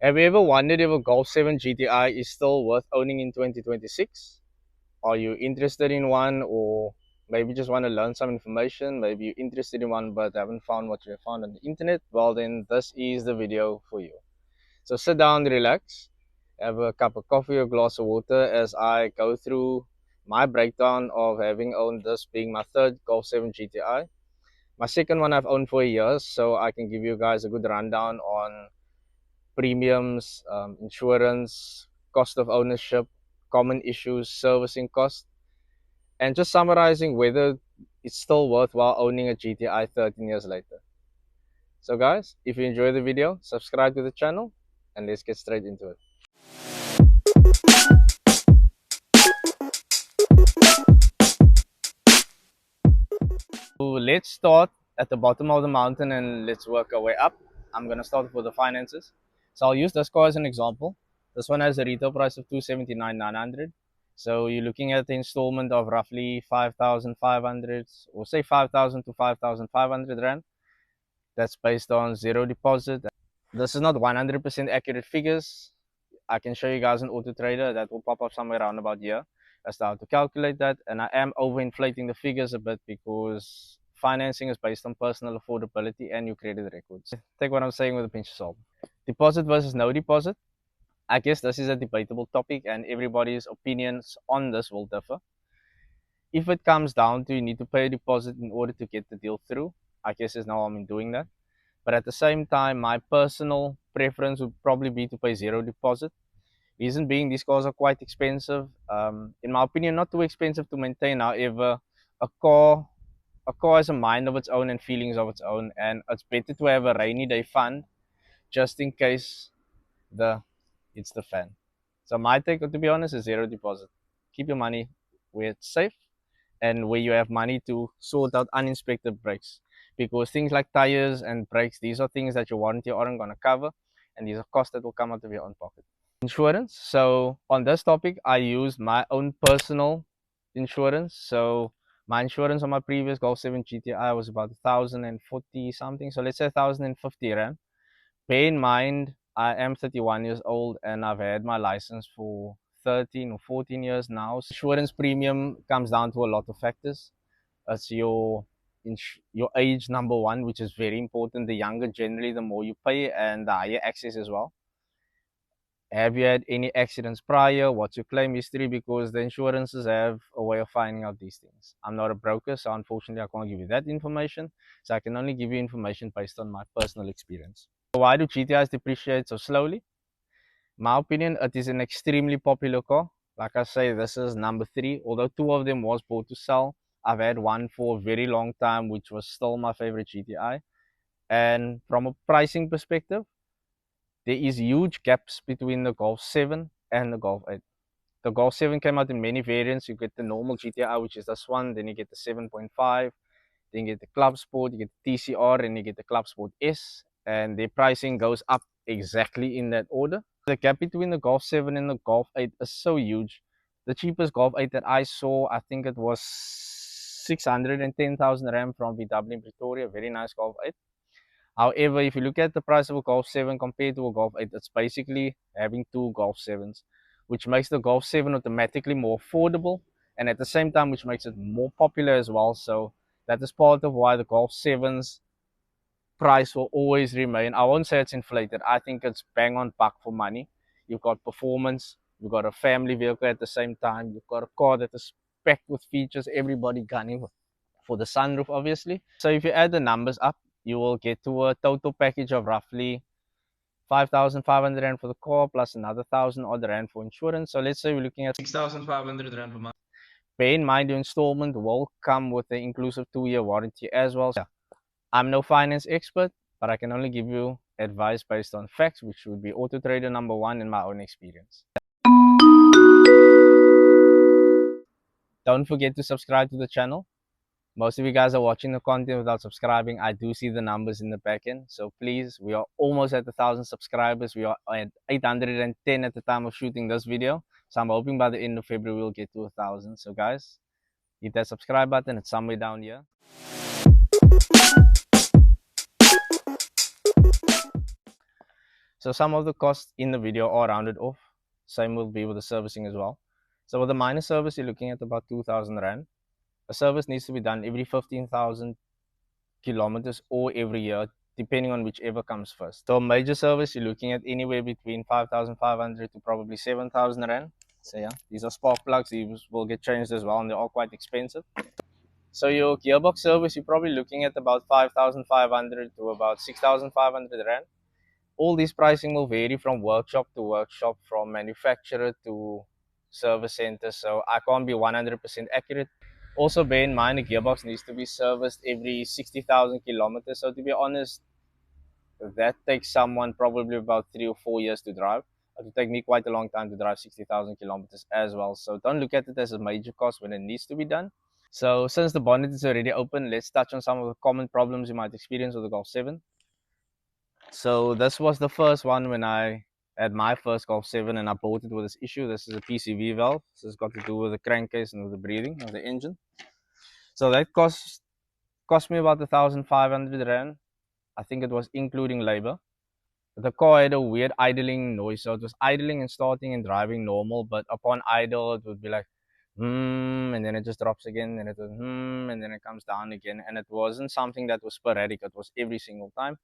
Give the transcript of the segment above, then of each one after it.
Have you ever wondered if a Golf 7 GTI is still worth owning in 2026? Are you interested in one, or maybe just want to learn some information? Maybe you're interested in one but haven't found what you have found on the internet? Well, then this is the video for you. So sit down, relax, have a cup of coffee or glass of water as I go through my breakdown of having owned this, being my third Golf 7 GTI. My second one I've owned for years, so I can give you guys a good rundown on premiums, insurance, cost of ownership, common issues, servicing cost, and just summarizing whether it's still worthwhile owning a GTI 13 years later. So guys, if you enjoy the video, subscribe to the channel and let's get straight into it. So let's start at the bottom of the mountain and let's work our way up. I'm going to start with the finances. So I'll use this car as an example. This one has a retail price of $279,900. So you're looking at the installment of roughly 5,500, or say 5,000 to 5,500 Rand. That's based on zero deposit. This is not 100% accurate figures. I can show you guys an auto trader that will pop up somewhere around about here as to how to calculate that. And I am overinflating the figures a bit because financing is based on personal affordability and your credit records. Take what I'm saying with a pinch of salt. Deposit versus no deposit. I guess this is a debatable topic and everybody's opinions on this will differ. If it comes down to you need to pay a deposit in order to get the deal through, I guess there's no harm in doing that. But at the same time, my personal preference would probably be to pay zero deposit. Reason being, these cars are quite expensive. In my opinion, not too expensive to maintain. However, a car has a mind of its own and feelings of its own, and it's better to have a rainy day fund just in case it's the fan. So my take, to be honest, is zero deposit. Keep your money where it's safe and where you have money to sort out uninspected brakes, because things like tires and brakes, these are things that your warranty aren't going to cover, and these are costs that will come out of your own pocket. Insurance. So on this topic, I used my own personal insurance. So my insurance on my previous Golf 7 GTI was about 1,040 something. So let's say 1,050 Rand. Bear in mind, I am 31 years old and I've had my license for 13 or 14 years now. Insurance premium comes down to a lot of factors. It's your age, number one, which is very important. The younger generally, the more you pay, and the higher access as well. Have you had any accidents prior? What's your claim history? Because the insurances have a way of finding out these things. I'm not a broker, so unfortunately I can't give you that information. So I can only give you information based on my personal experience. So why do GTIs depreciate so slowly? My opinion, it is an extremely popular car. Like I say, this is number 3. Although 2 of them was bought to sell, I've had one for a very long time, which was still my favorite GTI. And from a pricing perspective, there is huge gaps between the Golf 7 and the Golf 8. The Golf 7 came out in many variants. You get the normal GTI, which is this one. Then you get the 7.5. Then you get the Club Sport. You get the TCR, and you get the Club Sport S. And their pricing goes up exactly in that order. The gap between the Golf 7 and the Golf 8 is so huge. The cheapest Golf 8 that I saw, I think it was 610,000 Rand from VW in Pretoria. Very nice Golf 8. However, if you look at the price of a Golf 7 compared to a Golf 8, it's basically having 2 Golf 7s, which makes the Golf 7 automatically more affordable, and at the same time, which makes it more popular as well. So that is part of why the Golf 7's price will always remain. I won't say it's inflated. I think it's bang on buck for money. You've got performance, you've got a family vehicle at the same time, you've got a car that is packed with features, everybody gunning for the sunroof, obviously. So if you add the numbers up, you will get to a total package of roughly 5,500 Rand for the car plus another 1,000 odd Rand for insurance. So let's say we're looking at 6,500 Rand per month. Bear in mind, your installment will come with an inclusive 2-year warranty as well. So I'm no finance expert, but I can only give you advice based on facts, which would be Auto Trader number 1 in my own experience. Don't forget to subscribe to the channel. Most of you guys are watching the content without subscribing. I do see the numbers in the back end. So please, we are almost at 1,000 subscribers. We are at 810 at the time of shooting this video. So I'm hoping by the end of February, we'll get to 1,000. So guys, hit that subscribe button. It's somewhere down here. So some of the costs in the video are rounded off. Same will be with the servicing as well. So with the minor service, you're looking at about 2,000 Rand. A service needs to be done every 15,000 kilometers or every year, depending on whichever comes first. So a major service, you're looking at anywhere between 5,500 to probably 7,000 Rand. So yeah, these are spark plugs. These will get changed as well, and they're all quite expensive. So your gearbox service, you're probably looking at about 5,500 to about 6,500 Rand. All these pricing will vary from workshop to workshop, from manufacturer to service center. So I can't be 100% accurate. Also, bear in mind the gearbox needs to be serviced every 60,000 kilometers. So to be honest, that takes someone probably about 3 or 4 years to drive. It will take me quite a long time to drive 60,000 kilometers as well. So don't look at it as a major cost when it needs to be done. So since the bonnet is already open, let's touch on some of the common problems you might experience with the Golf 7. So this was the first one when I had my first Golf 7 and I bought it with this issue. This is a PCV valve. This has got to do with the crankcase and with the breathing of the engine. So that cost me about 1,500 Rand. I think it was including labor. The car had a weird idling noise. So it was idling and starting and driving normal, but upon idle, it would be like, and then it just drops again, and it was, and then it comes down again. And it wasn't something that was sporadic, it was every single time.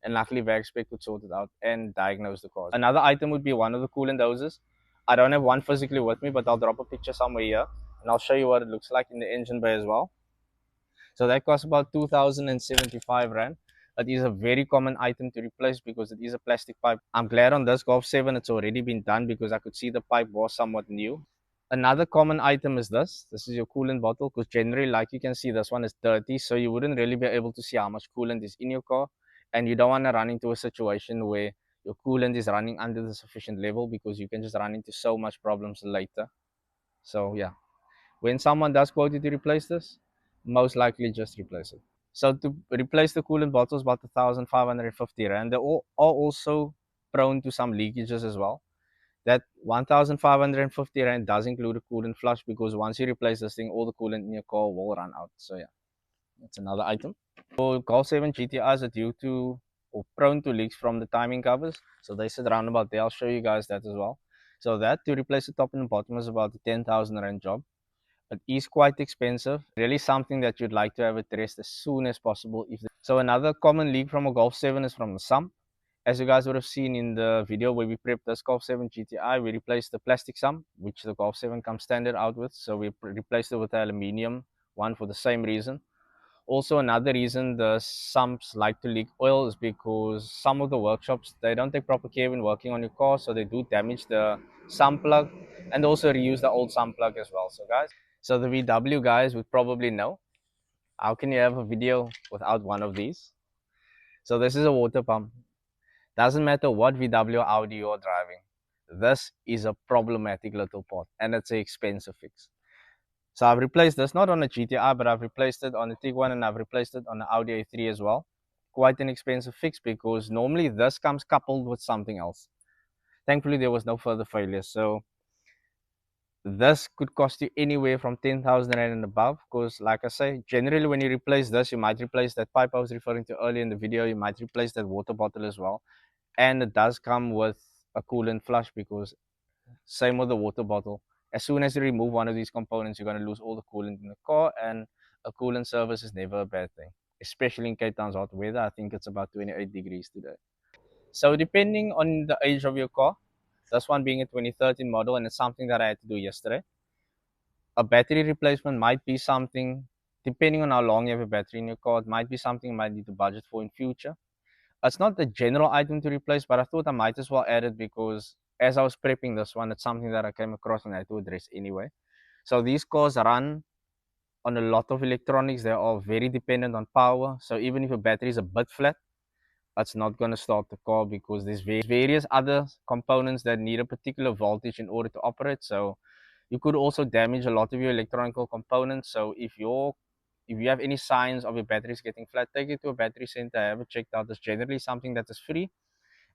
And luckily, Vagspec could sort it out and diagnose the cause. Another item would be one of the coolant hoses. I don't have one physically with me, but I'll drop a picture somewhere here, and I'll show you what it looks like in the engine bay as well. So that costs about 2,075 Rand. It is a very common item to replace because it is a plastic pipe. I'm glad on this Golf 7 it's already been done because I could see the pipe was somewhat new. Another common item is this. This is your coolant bottle, because generally, like you can see, this one is dirty, so you wouldn't really be able to see how much coolant is in your car, and you don't want to run into a situation where your coolant is running under the sufficient level, because you can just run into so much problems later. So yeah, when someone does quote you to replace this, most likely just replace it. So to replace the coolant bottles, about 1,550 Rand. They all are also prone to some leakages as well. That 1,550 Rand does include a coolant flush, because once you replace this thing, all the coolant in your car will run out. So yeah, that's another item. So Golf 7 GTIs are due to or prone to leaks from the timing covers. So they sit around about there. I'll show you guys that as well. So that to replace the top and the bottom is about a 10,000 Rand job. It is quite expensive. Really something that you'd like to have addressed as soon as possible. So another common leak from a Golf 7 is from the sump. As you guys would have seen in the video where we prepped this Golf 7 GTI, we replaced the plastic sump, which the Golf 7 comes standard out with. So we replaced it with the aluminium one for the same reason. Also, another reason the sumps like to leak oil is because some of the workshops, they don't take proper care when working on your car, so they do damage the sump plug and also reuse the old sump plug as well. So the VW guys would probably know, how can you have a video without one of these? So this is a water pump. Doesn't matter what VW or Audi you're driving, this is a problematic little part, and it's an expensive fix. So I've replaced this not on a GTI, but I've replaced it on the Tiguan, and I've replaced it on the Audi A3 as well. Quite an expensive fix, because normally this comes coupled with something else. Thankfully, there was no further failures. So this could cost you anywhere from 10,000 Rand and above, because like I say, generally when you replace this, you might replace that pipe I was referring to earlier in the video. You might replace that water bottle as well. And it does come with a coolant flush, because same with the water bottle. As soon as you remove one of these components, you're going to lose all the coolant in the car, and a coolant service is never a bad thing, especially in Cape Town's hot weather. I think it's about 28 degrees today. So depending on the age of your car, this one being a 2013 model, and it's something that I had to do yesterday, a battery replacement might be something, depending on how long you have a battery in your car, it might be something you might need to budget for in future. It's not the general item to replace, but I thought I might as well add it, because as I was prepping this one, it's something that I came across and I had to address anyway. So these cars run on a lot of electronics. They are very dependent on power. So even if your battery is a bit flat, it's not going to start the car, because there's various other components that need a particular voltage in order to operate. So you could also damage a lot of your electronic components. So if you have any signs of your batteries getting flat, take it to a battery center, have it checked out. It's generally something that is free.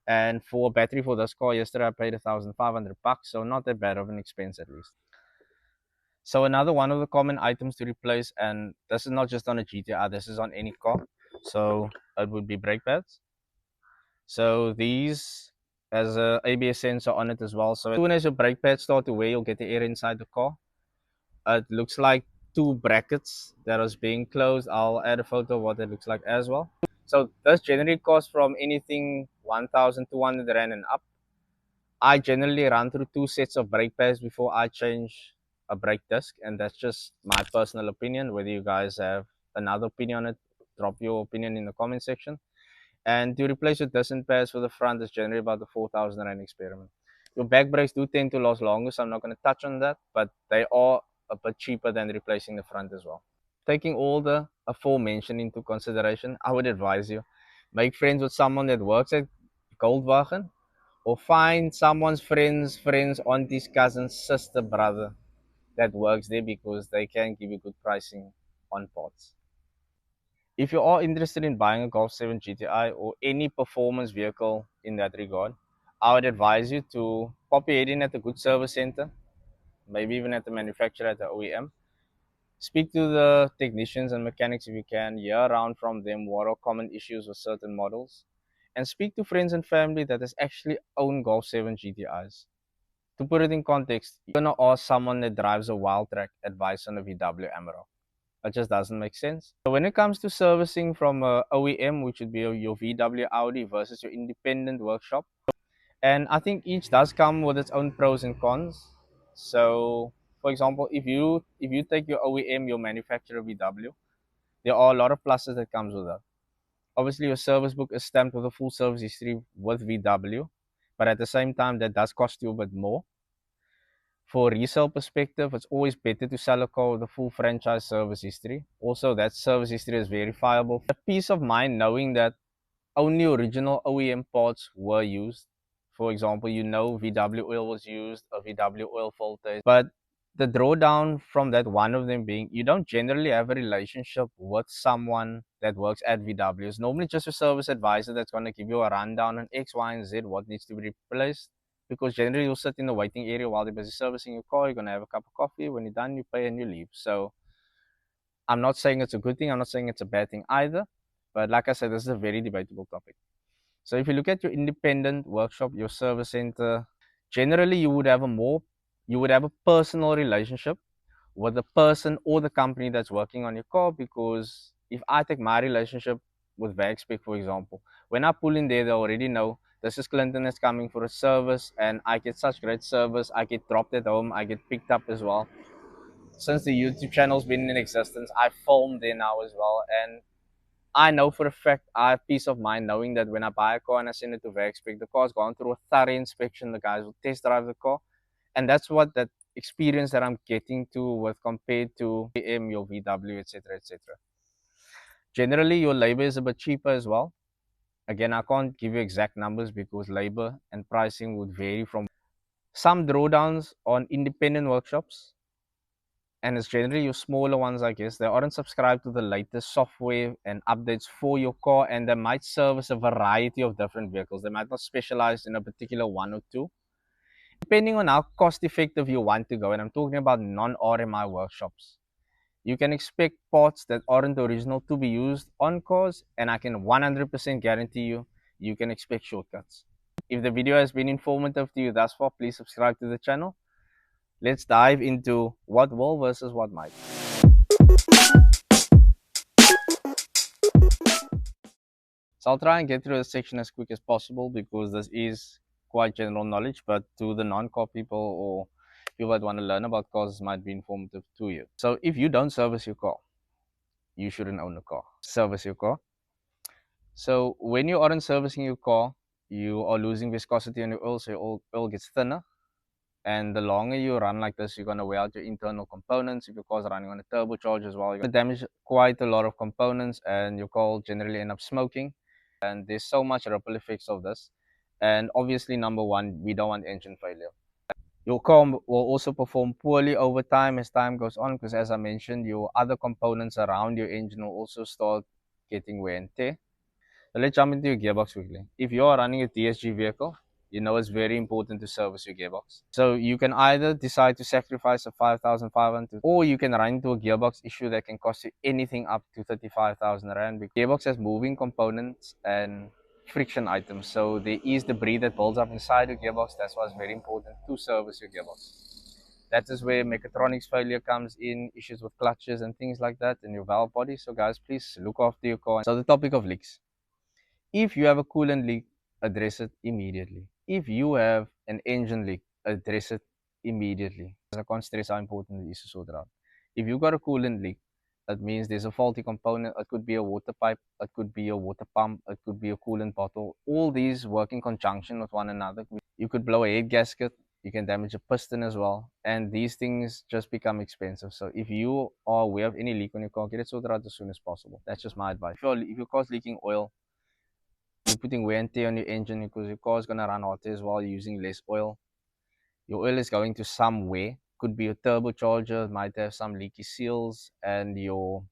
And for a battery for this car yesterday, I paid 1,500 bucks, so not that bad of an expense at least. So another one of the common items to replace, and this is not just on a GTI, this is on any car. So it would be brake pads. So these has a ABS sensor on it as well. So as soon as your brake pads start to wear, you'll get the air inside the car. It looks like two brackets that is being closed. I'll add a photo of what it looks like as well. So this generally costs from anything 1,200 Rand and up. I generally run through two sets of brake pads before I change a brake disc, and that's just my personal opinion. Whether you guys have another opinion on it, drop your opinion in the comment section. And to replace your disc and pads for the front is generally about the 4,000 Rand experiment. Your back brakes do tend to last longer, so I'm not going to touch on that, but they are a bit cheaper than replacing the front as well. Taking all the aforementioned into consideration, I would advise you make friends with someone that works at Goldwagen, or find someone's friends, auntie's cousin's sister, brother that works there, because they can give you good pricing on parts. If you are interested in buying a Golf 7 GTI or any performance vehicle in that regard, I would advise you to pop your head in at a good service center, maybe even at the manufacturer, at the OEM. Speak to the technicians and mechanics if you can, hear around from them what are common issues with certain models, and speak to friends and family that has actually owned Golf 7 GTIs. To put it in context, you're gonna ask someone that drives a wild track advice on a VW Amarok. It just doesn't make sense. So when it comes to servicing from a OEM, which would be your VW Audi versus your independent workshop, and I think each does come with its own pros and cons. So, for example, if you take your OEM, your manufacturer VW, there are a lot of pluses that comes with that. Obviously, your service book is stamped with a full service history with VW, but at the same time, that does cost you a bit more. For a resale perspective, it's always better to sell a car with a full franchise service history. Also, that service history is verifiable. A peace of mind knowing that only original OEM parts were used. For example, VW oil was used, a VW oil filter. But the drawdown from that, one of them being, you don't generally have a relationship with someone that works at VW. It's normally just a service advisor that's going to give you a rundown on X, Y, and Z, what needs to be replaced. Because generally you'll sit in the waiting area while they're busy servicing your car. You're going to have a cup of coffee. When you're done, you pay and you leave. So I'm not saying it's a good thing. I'm not saying it's a bad thing either. But like I said, this is a very debatable topic. So if you look at your independent workshop, your service center, generally you would have a personal relationship with the person or the company that's working on your car. Because if I take my relationship with Vagspec, for example, when I pull in there, they already know this is Clinton that's coming for a service, and I get such great service. I get dropped at home, I get picked up as well. Since the YouTube channel's been in existence, I film there now as well, and I know for a fact I have peace of mind knowing that when I buy a car and I send it to Vagspec, the car's gone through a thorough inspection. The guys will test drive the car, and that's what that experience that I'm getting to with compared to AM, your VW, etc., etc. Generally, your labor is a bit cheaper as well. Again, I can't give you exact numbers because labor and pricing would vary from some drawdowns on independent workshops, and it's generally your smaller ones, I guess. They aren't subscribed to the latest software and updates for your car, and they might service a variety of different vehicles. They might not specialize in a particular one or two, depending on how cost effective you want to go. And I'm talking about non-RMI workshops. You can expect parts that aren't original to be used on cars, and I can 100% guarantee you can expect shortcuts. If the video has been informative to you thus far, please subscribe to the channel. Let's dive into what will versus what might. So I'll try and get through this section as quick as possible because this is quite general knowledge, but to the non-car people or people that want to learn about cars, this might be informative to you. So if you don't service your car, you shouldn't own a car. Service your car. So when you aren't servicing your car, you are losing viscosity on your oil, so your oil gets thinner. And the longer you run like this, you're going to wear out your internal components. If your car's running on a turbocharger as well, you're going to damage quite a lot of components, and your car will generally end up smoking. And there's so much ripple effects of this. And obviously, number one, we don't want engine failure. Your car will also perform poorly over time as time goes on, because as I mentioned, your other components around your engine will also start getting wear and tear. So let's jump into your gearbox quickly. If you are running a DSG vehicle, you know it's very important to service your gearbox. So you can either decide to sacrifice a 5,500, or you can run into a gearbox issue that can cost you anything up to 35,000 Rand. Because gearbox has moving components, and friction items. So there is debris that builds up inside your gearbox. That's why it's very important to service your gearbox. That is where mechatronics failure comes in, issues with clutches and things like that, and your valve body. So guys, please look after your car. So the topic of leaks. If you have a coolant leak, address it immediately. If you have an engine leak, address it immediately. I can't stress how important it is to sort it out. If you got a coolant leak, that means there's a faulty component. It could be a water pipe, it could be a water pump, it could be a coolant bottle. All these work in conjunction with one another. You could blow a head gasket, you can damage a piston as well, and these things just become expensive. So if you are aware of any leak on your car, get it sorted out as soon as possible. That's just my advice. If your car's leaking oil, you're putting wear and tear on your engine because your car is going to run hotter as well, using less oil. Your oil is going to somewhere. Could be a turbocharger, might have some leaky seals, and your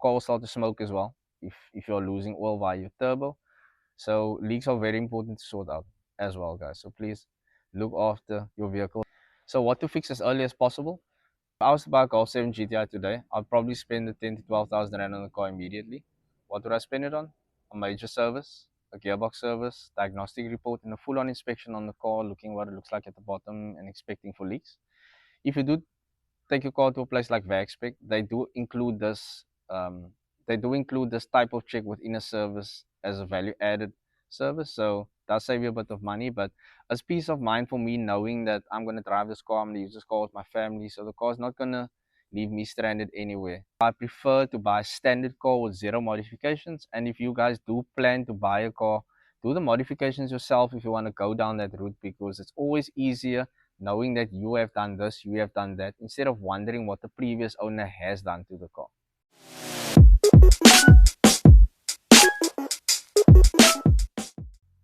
car will start to smoke as well if you're losing oil via your turbo. So leaks are very important to sort out as well, guys. So please look after your vehicle. So what to fix as early as possible? If I was to buy a Golf 7 GTI today, I'd probably spend the 10 to 12,000 rand on the car immediately. What would I spend it on? A major service, a gearbox service, diagnostic report, and a full-on inspection on the car, looking what it looks like at the bottom and inspecting for leaks. If you do take your car to a place like VagSpec, they do include this. They do include this type of check within a service as a value-added service, so does save you a bit of money. But it's peace of mind for me knowing that I'm gonna drive this car, I'm gonna use this car with my family, so the car's not gonna leave me stranded anywhere. I prefer to buy a standard car with zero modifications, and if you guys do plan to buy a car, do the modifications yourself if you want to go down that route, because it's always easier knowing that you have done this, you have done that, instead of wondering what the previous owner has done to the car.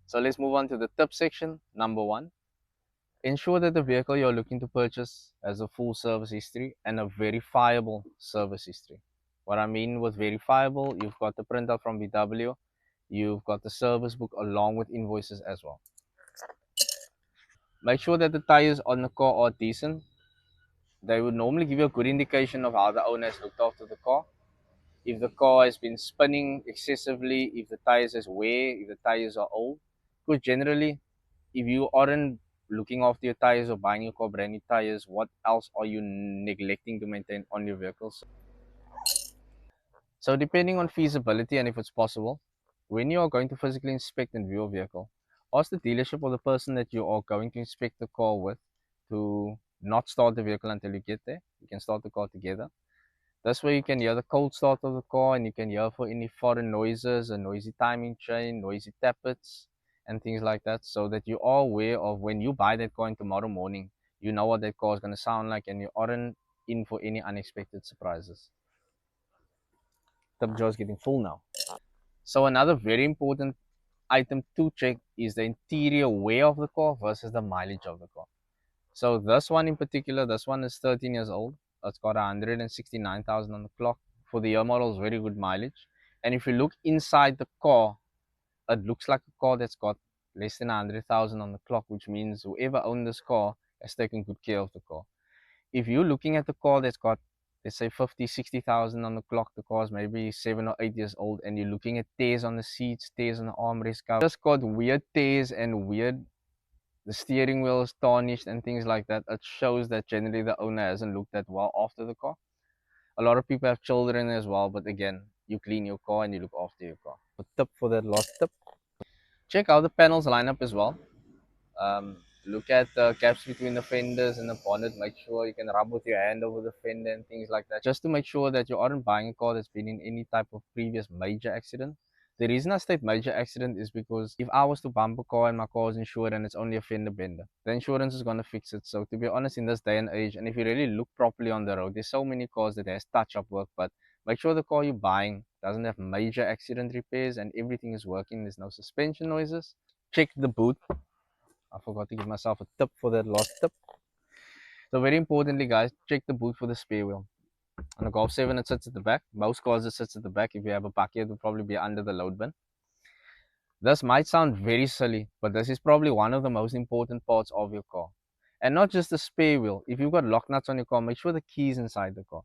So let's move on to the tip section. Number one, ensure that the vehicle you're looking to purchase has a full service history and a verifiable service history. What I mean with verifiable, you've got the printout from VW, you've got the service book along with invoices as well. Make sure that the tires on the car are decent. They would normally give you a good indication of how the owner has looked after the car. If the car has been spinning excessively, if the tires has wear, if the tires are old. Because generally, if you aren't looking after your tires or buying your car brand new tires, what else are you neglecting to maintain on your vehicles? So depending on feasibility and if it's possible, when you are going to physically inspect and view a vehicle, ask the dealership or the person that you are going to inspect the car with to not start the vehicle until you get there. You can start the car together. That's where you can hear the cold start of the car, and you can hear for any foreign noises, a noisy timing chain, noisy tappets, and things like that, so that you are aware of when you buy that car in tomorrow morning, you know what that car is going to sound like, and you aren't in for any unexpected surprises. The jar is getting full now. So another very important item to check is the interior wear of the car versus the mileage of the car. So this one in particular, this one is 13 years old. It's got 169,000 on the clock. For the year model, it's very good mileage. And if you look inside the car, it looks like a car that's got less than 100,000 on the clock, which means whoever owned this car has taken good care of the car. If you're looking at the car that's got, let's say 50, 60,000 on the clock, the car's maybe 7 or 8 years old, and you're looking at tears on the seats, tears on the armrest cover, just got weird tears and weird, the steering wheel is tarnished and things like that, it shows that generally the owner hasn't looked that well after the car. A lot of people have children as well, but again, you clean your car and you look after your car. A tip for that last tip, check how the panels line up as well. Look at the gaps between the fenders and the bonnet. Make sure you can rub with your hand over the fender and things like that, just to make sure that you aren't buying a car that's been in any type of previous major accident. The reason I state major accident is because if I was to bump a car and my car is insured and it's only a fender bender, the insurance is going to fix it. So to be honest, in this day and age, and if you really look properly on the road, there's so many cars that has touch-up work, but make sure the car you're buying doesn't have major accident repairs and everything is working. There's no suspension noises. Check the boot. I forgot to give myself a tip for that last tip. So very importantly, guys, check the boot for the spare wheel. On a Golf 7, it sits at the back. Most cars, it sits at the back. If you have a bucket, it will probably be under the load bin. This might sound very silly, but this is probably one of the most important parts of your car. And not just the spare wheel. If you've got lock nuts on your car, make sure the key is inside the car.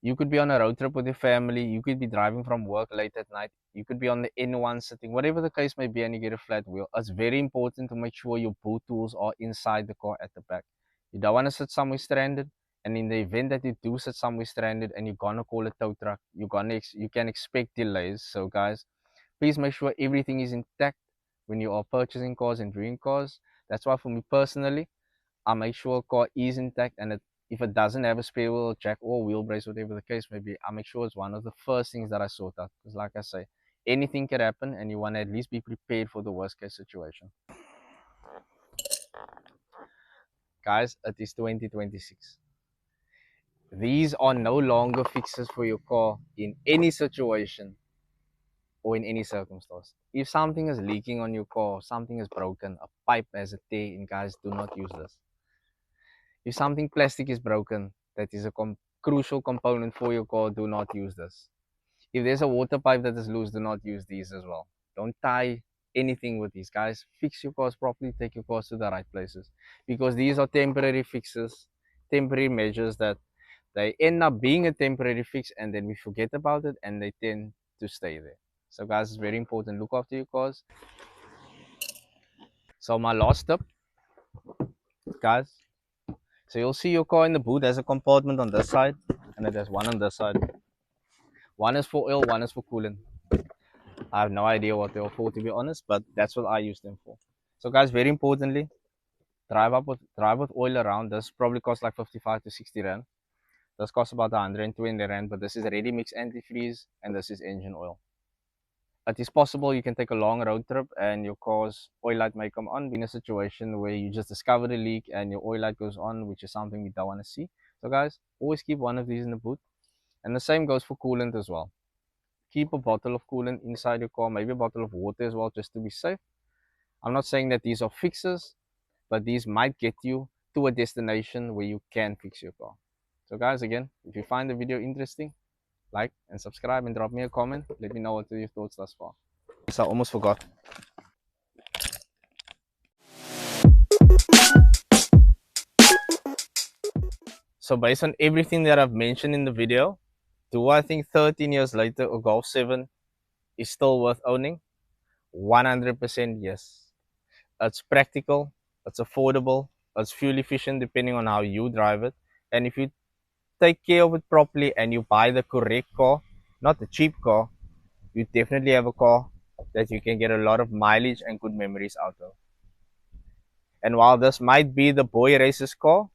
You could be on a road trip with your family, you could be driving from work late at night, you could be on the N1 sitting, whatever the case may be, and you get a flat wheel. It's very important to make sure your boot tools are inside the car at the back. You don't want to sit somewhere stranded, and in the event that you do sit somewhere stranded and you're gonna call a tow truck, you can expect delays. So guys, please make sure everything is intact when you are purchasing cars and viewing cars. That's why for me personally, I make sure a car is intact, and if it doesn't have a spare wheel, jack, or wheel brace, whatever the case may be, I make sure it's one of the first things that I sort out. Because like I say, anything can happen, and you want to at least be prepared for the worst case situation. Guys, it is 2026. These are no longer fixes for your car in any situation or in any circumstance. If something is leaking on your car, something is broken, a pipe has a tear, and guys, do not use this. If something plastic is broken, that is a crucial component for your car, do not use this. If there's a water pipe that is loose, do not use these as well. Don't tie anything with these, guys. Fix your cars properly, take your cars to the right places, because these are temporary fixes, temporary measures that they end up being a temporary fix, and then we forget about it and they tend to stay there. So guys, it's very important, look after your cars. So my last tip, guys, so you'll see your car in the boot has a compartment on this side, and it has one on this side. One is for oil, one is for coolant. I have no idea what they're for, to be honest, but that's what I use them for. So guys, very importantly, drive with oil around. This probably costs like 55 to 60 rand. This costs about 120 rand, but this is ready mix antifreeze, and this is engine oil. It is possible you can take a long road trip and your car's oil light may come on in a situation where you just discovered a leak and your oil light goes on, which is something we don't want to see. So guys, always keep one of these in the boot. And the same goes for coolant as well. Keep a bottle of coolant inside your car, maybe a bottle of water as well, just to be safe. I'm not saying that these are fixes, but these might get you to a destination where you can fix your car. So guys, again, if you find the video interesting, like and subscribe and drop me a comment. Let me know what are your thoughts thus far. So I almost forgot. So based on everything that I've mentioned in the video, do I think 13 years later a Golf 7 is still worth owning? 100% yes. It's practical, it's affordable, it's fuel efficient depending on how you drive it. And if you take care of it properly and you buy the correct car, not the cheap car, you definitely have a car that you can get a lot of mileage and good memories out of. And while this might be the boy racer's car,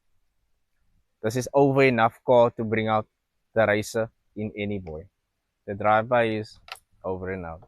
this is over enough car to bring out the racer in any boy. The drive-by is over and out.